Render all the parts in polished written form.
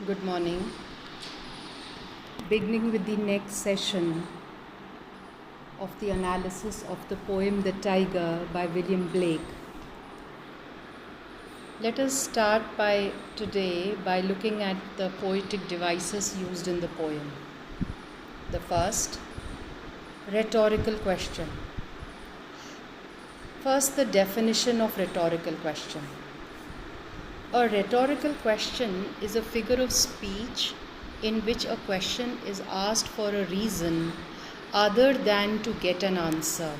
Good morning. Beginning with the next session of the analysis of the poem The Tiger by William Blake. Let us start by looking at the poetic devices used in the poem. The first, rhetorical question. First, the definition of rhetorical question. A rhetorical question is a figure of speech in which a question is asked for a reason other than to get an answer.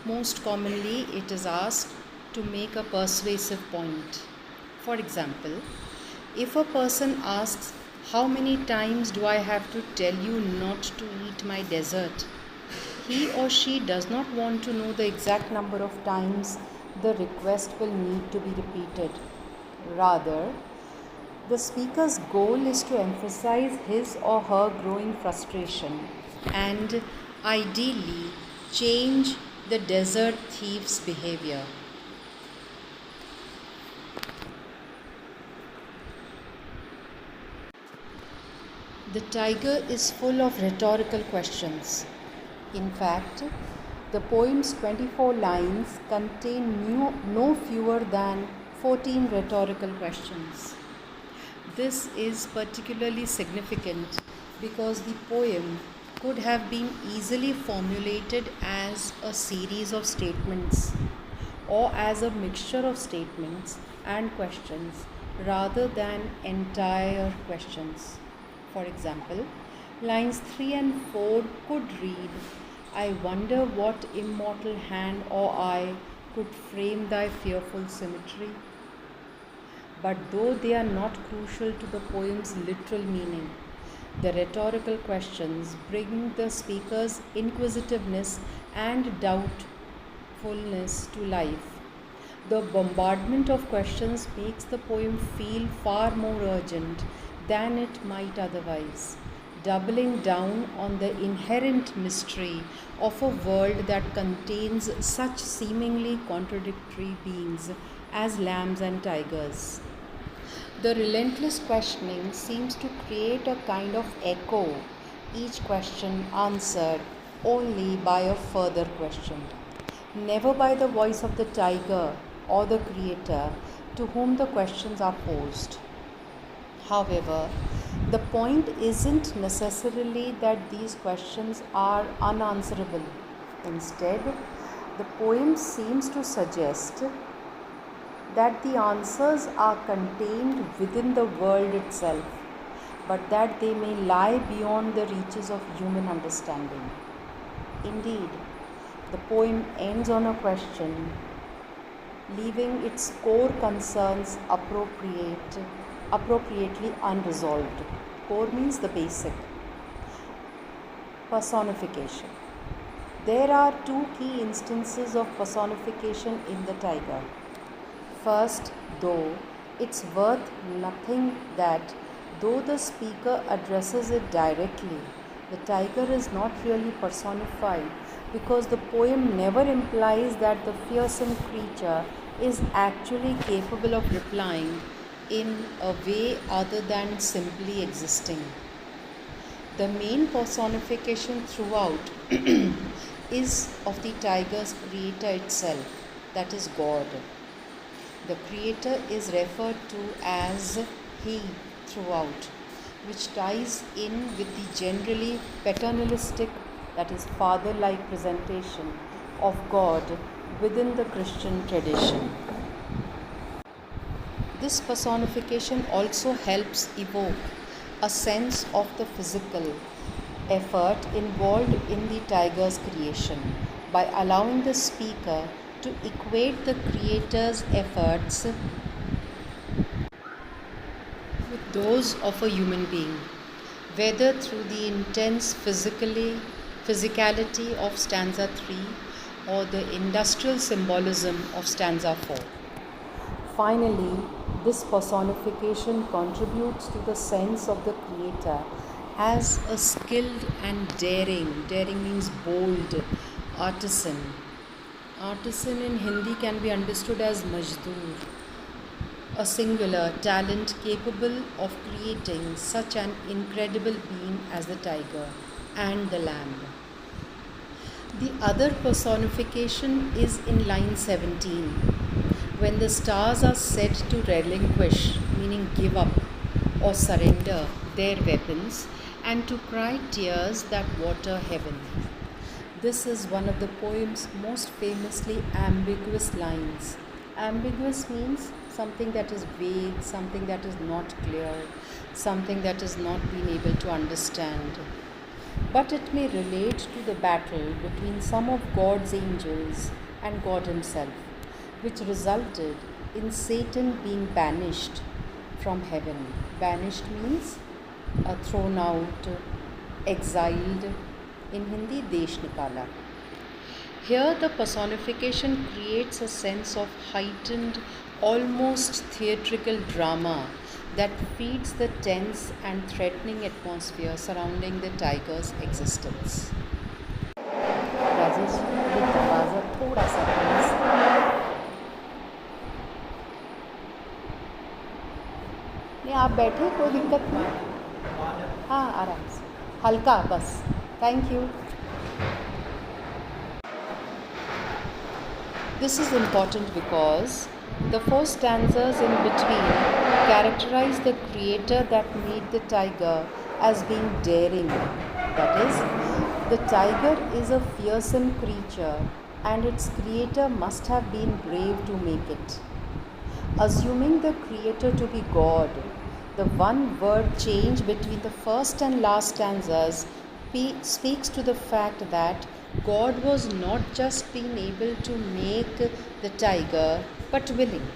Most commonly, it is asked to make a persuasive point. For example, if a person asks, "How many times do I have to tell you not to eat my dessert?" he or she does not want to know the exact number of times the request will need to be repeated. Rather, the speaker's goal is to emphasize his or her growing frustration and ideally change the desert thief's behavior. The Tiger is full of rhetorical questions. In fact, the poem's 24 lines contain no fewer than 14 rhetorical questions. This is particularly significant because the poem could have been easily formulated as a series of statements or as a mixture of statements and questions rather than entire questions. For example, lines 3 and 4 could read, "I wonder what immortal hand or eye could frame thy fearful symmetry." But though they are not crucial to the poem's literal meaning, the rhetorical questions bring the speaker's inquisitiveness and doubtfulness to life. The bombardment of questions makes the poem feel far more urgent than it might otherwise, doubling down on the inherent mystery of a world that contains such seemingly contradictory beings as lambs and tigers. The relentless questioning seems to create a kind of echo, each question answered only by a further question, never by the voice of the tiger or the creator to whom the questions are posed. However, the point isn't necessarily that these questions are unanswerable. Instead, the poem seems to suggest that the answers are contained within the world itself, but that they may lie beyond the reaches of human understanding. Indeed, the poem ends on a question, leaving its core concerns appropriately unresolved. Core means the basic. Personification. There are two key instances of personification in the tiger. First, though, it's worth nothing that, though the speaker addresses it directly, the tiger is not really personified because the poem never implies that the fearsome creature is actually capable of replying in a way other than simply existing. The main personification throughout is of the tiger's creator itself, that is God. The creator is referred to as he throughout, which ties in with the generally paternalistic, that is father-like presentation of God within the Christian tradition. This personification also helps evoke a sense of the physical effort involved in the tiger's creation by allowing the speaker to equate the creator's efforts with those of a human being, whether through the intense physicality of stanza 3 or the industrial symbolism of stanza 4. Finally, this personification contributes to the sense of the creator as a skilled and daring means bold, artisan. Artisan in Hindi can be understood as Majdoor. a singular talent capable of creating such an incredible being as the tiger and the lamb. The other personification is in line 17, when the stars are said to relinquish, meaning give up or surrender their weapons, and to cry tears that water heaven. This is one of the poem's most famously ambiguous lines. Ambiguous means something that is vague, something that is not clear, something that is not being able to understand. But it may relate to the battle between some of God's angels and God Himself, which resulted in Satan being banished from heaven. Banished means thrown out, exiled. In Hindi, desh nikala. Here, the personification creates a sense of heightened, almost theatrical drama that feeds the tense and threatening atmosphere surrounding the tiger's existence. Rajesh, ये दरवाज़ा थोड़ा सा please. नहीं, आप बैठे, कोई दिक्कत नहीं. हाँ, आराम से, हल्का बस. Thank you. This is important because the four stanzas in between characterize the creator that made the tiger as being daring. That is, the tiger is a fearsome creature and its creator must have been brave to make it. Assuming the creator to be God, the one word change between the first and last stanzas speaks to the fact that God was not just being able to make the tiger, but willing.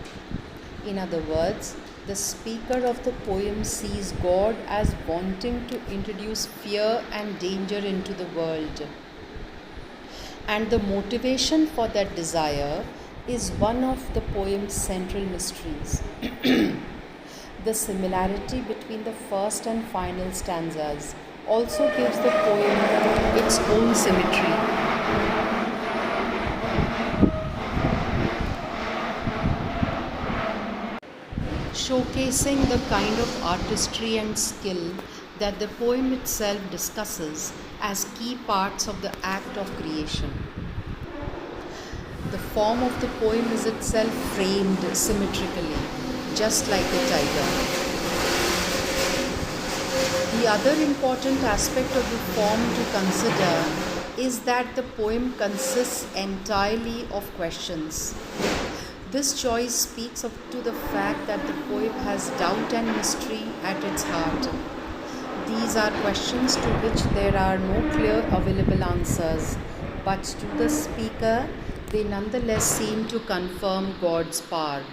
In other words, the speaker of the poem sees God as wanting to introduce fear and danger into the world. And the motivation for that desire is one of the poem's central mysteries. The similarity between the first and final stanzas also gives the poem its own symmetry. Showcasing the kind of artistry and skill that the poem itself discusses as key parts of the act of creation. The form of the poem is itself framed symmetrically, just like the tiger. The other important aspect of the form to consider is that the poem consists entirely of questions. This choice speaks to the fact that the poem has doubt and mystery at its heart. These are questions to which there are no clear available answers, but to the speaker, they nonetheless seem to confirm God's power.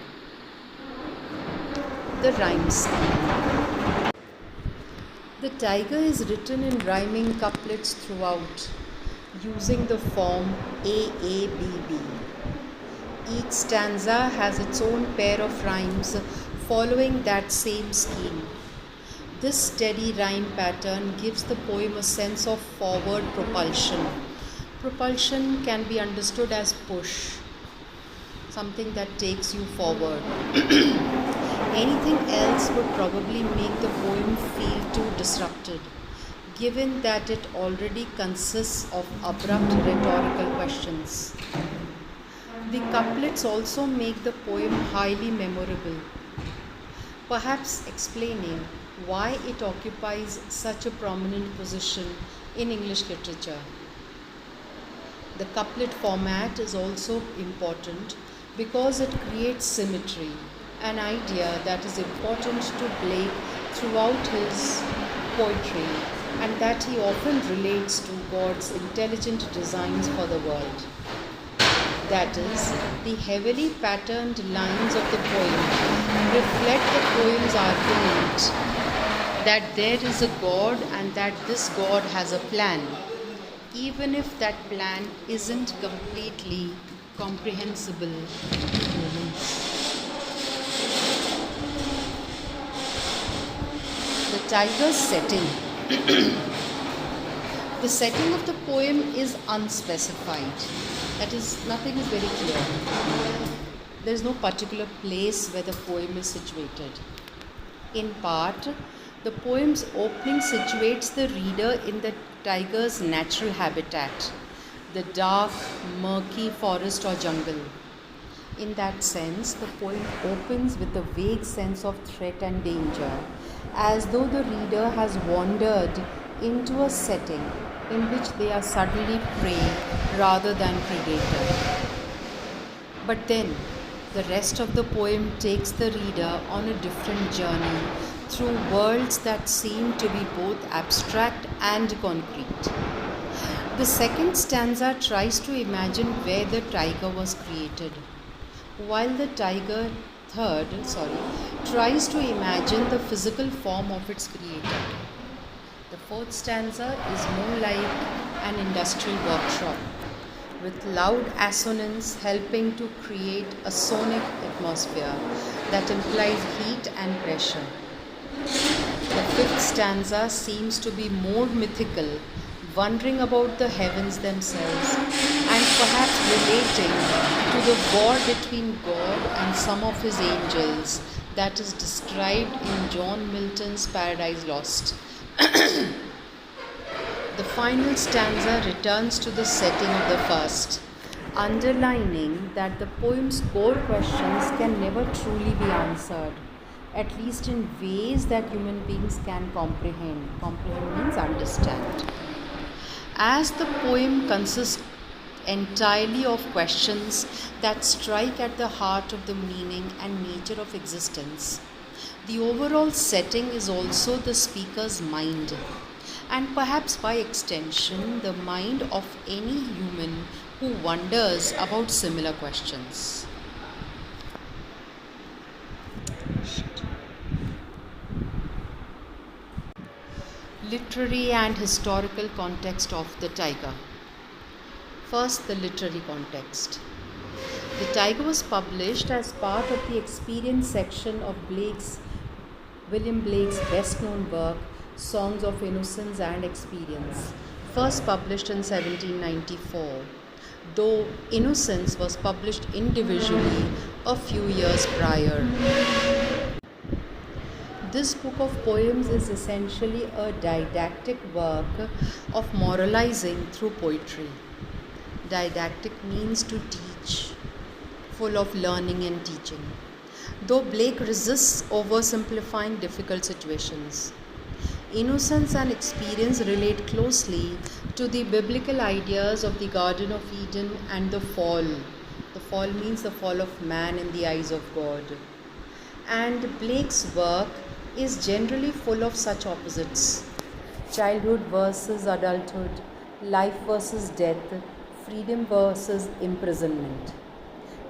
The rhyme scheme. The tiger is written in rhyming couplets throughout, using the form AABB. Each stanza has its own pair of rhymes following that same scheme. This steady rhyme pattern gives the poem a sense of forward propulsion. Propulsion can be understood as push, something that takes you forward. Anything else would probably make the poem feel too disrupted, given that it already consists of abrupt rhetorical questions. The couplets also make the poem highly memorable, perhaps explaining why it occupies such a prominent position in English literature. The couplet format is also important because it creates symmetry, an idea that is important to Blake throughout his poetry and that he often relates to God's intelligent designs for the world. That is, the heavily patterned lines of the poem reflect the poem's argument that there is a God and that this God has a plan, even if that plan isn't completely comprehensible to humans. The tiger's setting. The setting of the poem is unspecified. That is, nothing is very clear. there is no particular place where the poem is situated. In part, the poem's opening situates the reader in the tiger's natural habitat, the dark, murky forest or jungle. In that sense, the poem opens with a vague sense of threat and danger, as though the reader has wandered into a setting in which they are suddenly prey rather than predator. But then, the rest of the poem takes the reader on a different journey through worlds that seem to be both abstract and concrete. The second stanza tries to imagine where the tiger was created, while the third tries to imagine the physical form of its creator. The fourth stanza is more like an industrial workshop, with loud assonance helping to create a sonic atmosphere that implies heat and pressure. The fifth stanza seems to be more mythical, wondering about the heavens themselves and perhaps relating to the war between God and some of his angels that is described in John Milton's Paradise Lost. The final stanza returns to the setting of the first, underlining that the poem's core questions can never truly be answered, at least in ways that human beings can comprehend. Comprehend means understand. As the poem consists entirely of questions that strike at the heart of the meaning and nature of existence, the overall setting is also the speaker's mind, and perhaps by extension, the mind of any human who wonders about similar questions. Literary and historical context of the tiger. First, the literary context. The Tiger was published as part of the experience section of William Blake's best-known work, Songs of Innocence and Experience, first published in 1794, though Innocence was published individually a few years prior. This book of poems is essentially a didactic work of moralizing through poetry. Didactic means to teach, full of learning and teaching, though Blake resists oversimplifying difficult situations. Innocence and experience relate closely to the biblical ideas of the Garden of Eden and the fall. The fall means the fall of man in the eyes of God. And Blake's work is generally full of such opposites: childhood versus adulthood, life versus death, freedom versus imprisonment.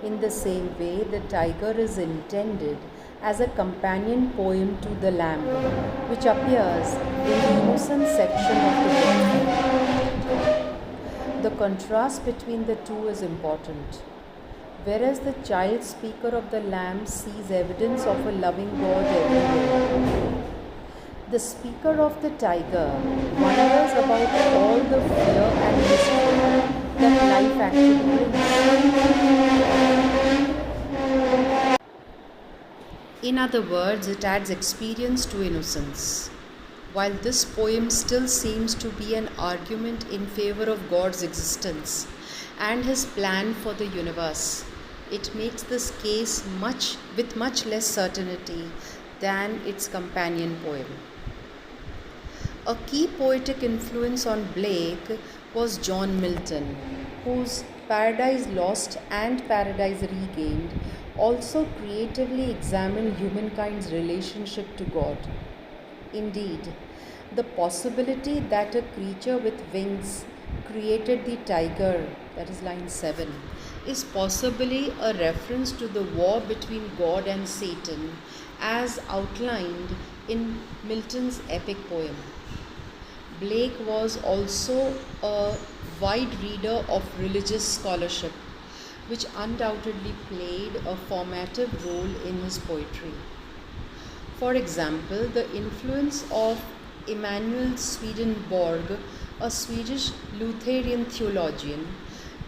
In the same way, the tiger is intended as a companion poem to the lamb, which appears in the innocent section of the book. The contrast between the two is important. Whereas the child speaker of the lamb sees evidence of a loving God everywhere, the speaker of the tiger wonders about all the fear and mystery that life actually brings. In other words, it adds experience to innocence. While this poem still seems to be an argument in favor of God's existence and his plan for the universe, it makes this case with much less certainty than its companion poem. A key poetic influence on Blake was John Milton, whose Paradise Lost and Paradise Regained also creatively examined humankind's relationship to God. Indeed, the possibility that a creature with wings created the tiger, that is line 7, is possibly a reference to the war between God and Satan as outlined in Milton's epic poem. Blake was also a wide reader of religious scholarship, which undoubtedly played a formative role in his poetry. For example, the influence of Emanuel Swedenborg, a Swedish Lutheran theologian,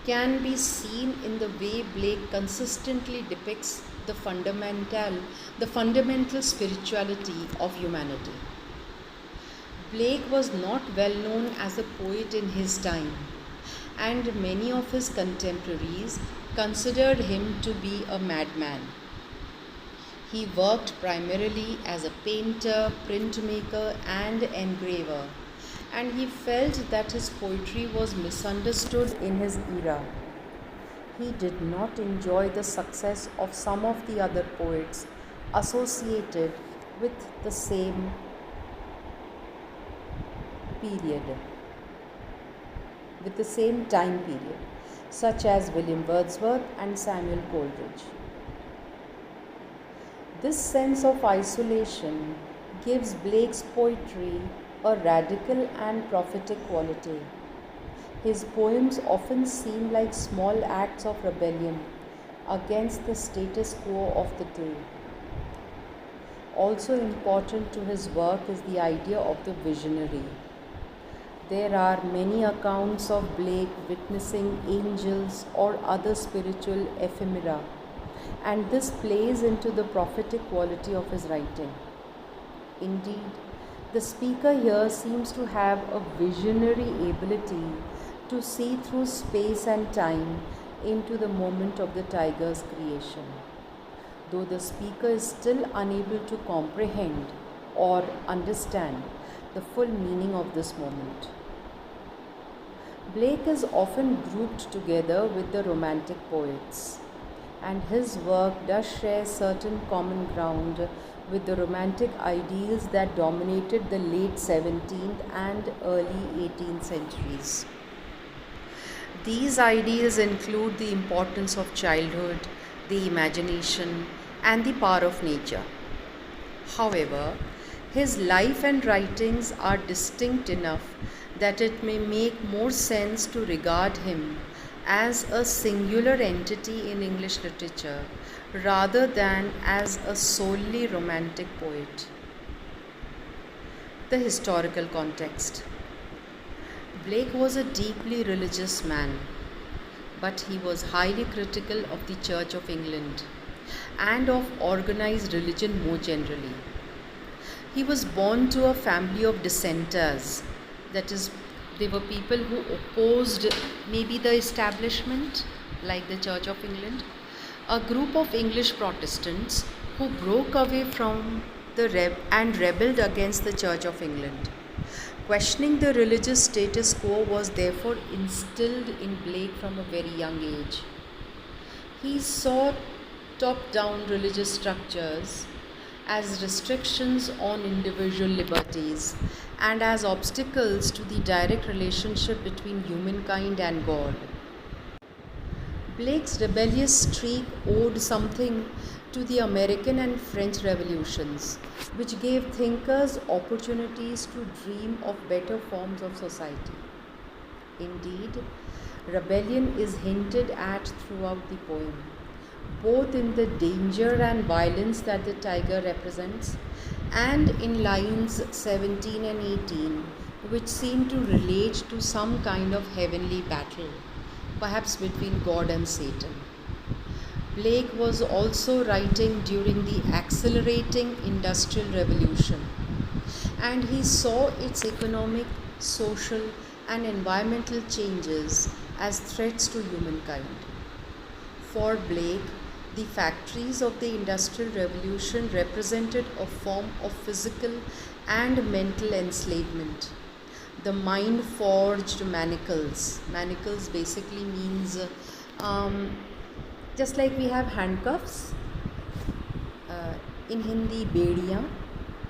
can be seen in the way Blake consistently depicts the fundamental spirituality of humanity. Blake was not well known as a poet in his time, and many of his contemporaries considered him to be a madman. He worked primarily as a painter, printmaker, and engraver, and he felt that his poetry was misunderstood in his era. He did not enjoy the success of some of the other poets associated with the same period, with the same time period, such as William Wordsworth and Samuel Coleridge. This sense of isolation gives Blake's poetry a radical and prophetic quality. His poems often seem like small acts of rebellion against the status quo of the day. Also important to his work is the idea of the visionary. There are many accounts of Blake witnessing angels or other spiritual ephemera, and this plays into the prophetic quality of his writing. Indeed, the speaker here seems to have a visionary ability to see through space and time into the moment of the tiger's creation, though the speaker is still unable to comprehend or understand the full meaning of this moment. Blake is often grouped together with the Romantic poets, and his work does share certain common ground with the Romantic ideals that dominated the late 17th and early 18th centuries. These ideals include the importance of childhood, the imagination, and the power of nature. However, his life and writings are distinct enough that it may make more sense to regard him as a singular entity in English literature rather than as a solely romantic poet. The historical context. Blake was a deeply religious man, but he was highly critical of the Church of England and of organized religion more generally. He was born to a family of dissenters, that is, they were people who opposed maybe the establishment, like the Church of England, a group of English Protestants who broke away from and rebelled against the Church of England. Questioning the religious status quo was therefore instilled in Blake from a very young age. He saw top-down religious structures as restrictions on individual liberties and as obstacles to the direct relationship between humankind and God. Blake's rebellious streak owed something to the American and French revolutions, which gave thinkers opportunities to dream of better forms of society. Indeed, rebellion is hinted at throughout the poem, both in the danger and violence that the tiger represents, and in lines 17 and 18, which seem to relate to some kind of heavenly battle, perhaps between God and Satan. Blake was also writing during the accelerating Industrial Revolution, and he saw its economic, social, and environmental changes as threats to humankind. For Blake, the factories of the Industrial Revolution represented a form of physical and mental enslavement. The mind-forged manacles. Manacles basically means, just like we have handcuffs, in Hindi, bediyan,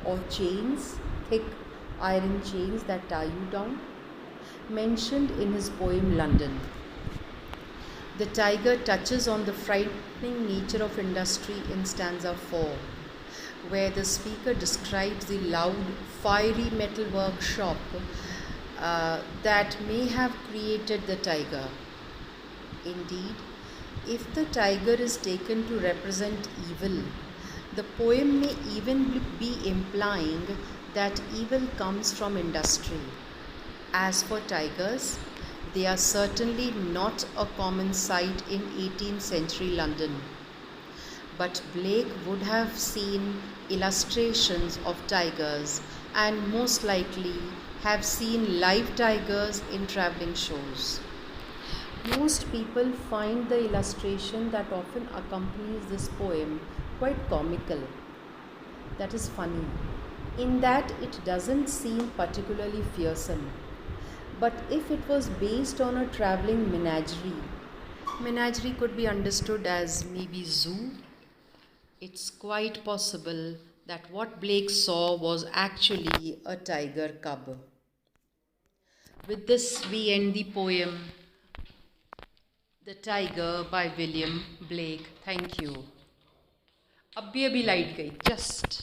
or chains, thick iron chains that tie you down, mentioned in his poem London. The tiger touches on the frightening nature of industry in stanza 4, where the speaker describes the loud, fiery metal workshop that may have created the tiger. Indeed, if the tiger is taken to represent evil, the poem may even be implying that evil comes from industry. As for tigers, They are certainly not a common sight in 18th century London. But Blake would have seen illustrations of tigers and most likely have seen live tigers in travelling shows. Most people find the illustration that often accompanies this poem quite comical. That is funny, in that it doesn't seem particularly fearsome. But if it was based on a travelling menagerie could be understood as maybe zoo. It's quite possible that what Blake saw was actually a tiger cub. With this, we end the poem The Tiger by William Blake. Thank you. अब भी light गई, just